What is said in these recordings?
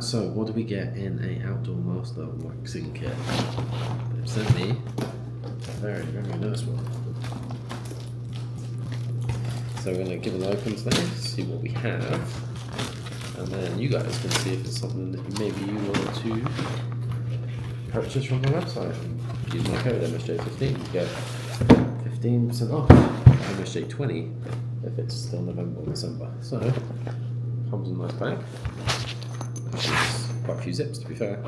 So what do we get in a Outdoor Master waxing kit? They've sent me a very, very nice one. So we're going to give an open today, see what we have, and then you guys can see if it's something that maybe you want to purchase from the website. Use my code MSJ15, you get 15% off. MSJ20 if it's still November or December. So comes in a nice bag. Quite a few zips, to be fair.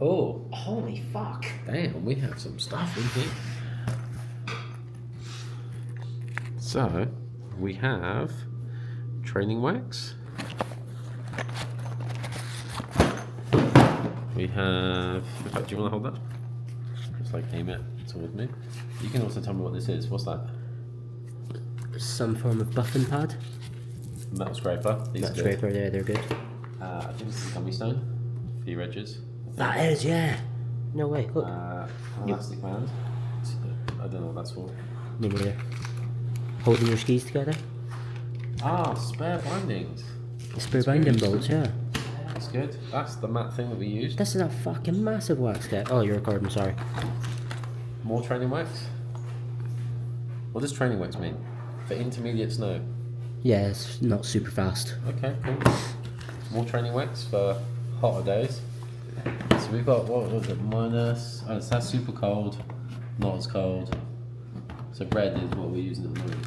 Oh, holy fuck! Damn, we have some stuff in here. So, we have training wax. We have. In fact, do you want to hold that? Just like aim it towards me. You can also tell me what this is. What's that? Some form of buffing pad. Metal scraper. Metal scraper, yeah, they're good. I think this is gummy stone for your edges. That is, yeah. No way. Look. Elastic band. I don't know what that's for. Me neither. Holding your skis together. Ah, spare bindings. Spare binding bolts, yeah. That's good. That's the matte thing that we used. This is a fucking massive wax kit. Oh, you're recording, sorry. More training wax? What does training wax mean? For intermediate snow? Yeah, it's not super fast. Okay, cool. More training wax for hotter days. So we've got, what was it, minus, oh, so that's super cold, not as cold. So red is what we're using at the moment.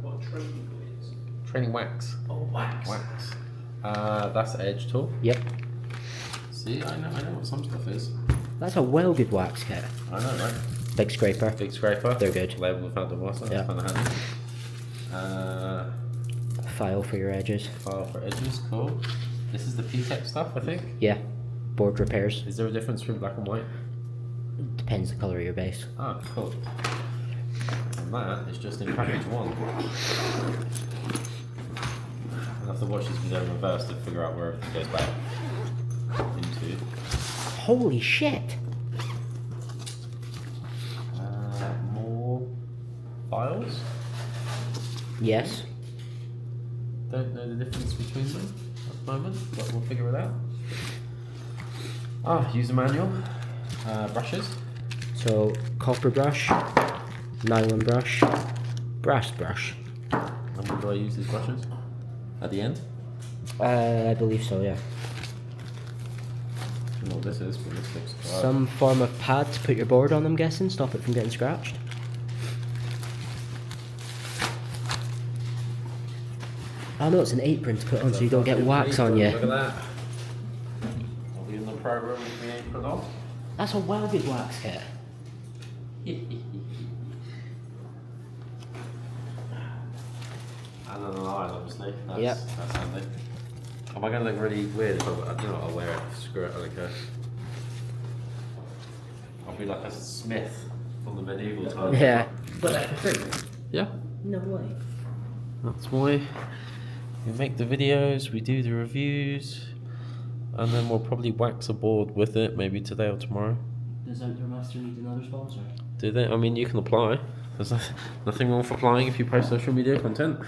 What training wax? Training wax. Oh, wax. Wax. That's the edge tool. Yep. See, I know what some stuff is. That's a well good wax kit. I know, right? Big scraper. Big scraper. They're good. Label with Outdoor Master. Yeah. That's kind of handy. File for your edges. File for edges, cool. This is the PTEC stuff, I think. Yeah. Board repairs. Is there a difference between black and white? Depends the colour of your base. Ah, cool. And that is just in package one. I'll have to watch this video in reverse to figure out where everything goes back into. Holy shit! More files? Yes. Don't know the difference between them at the moment, but we'll figure it out. User manual. Brushes. So, copper brush, nylon brush, brass brush. And when do I use these brushes? At the end? I believe so, yeah. I don't know what this is, but this looks quite... Some form of pad to put your board on, I'm guessing, stop it from getting scratched. Oh no, it's an apron to put on so you don't get wax on you. Look at that. I'll be in the program with the apron on. That's a well good wax kit. And then an iron, obviously. Yep. That's handy. Am I going to look really weird if I do not, I'll wear it, screw it like a... I'll be like a smith from the medieval times. Yeah. But that's the thing. Yeah. No way. That's why we make the videos, we do the reviews, and then we'll probably wax a board with it, maybe today or tomorrow. Does Outdoor Master need another sponsor? Do they? I mean, you can apply. There's nothing wrong with applying if you post social media content.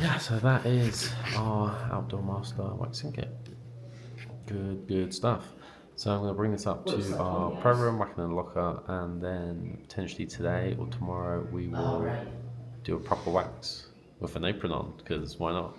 Yeah, so that is our Outdoor Master waxing kit. Good stuff. So I'm going to bring this up to our program, whacking and locker, and then potentially today or tomorrow we will do a proper wax with an apron on, because why not?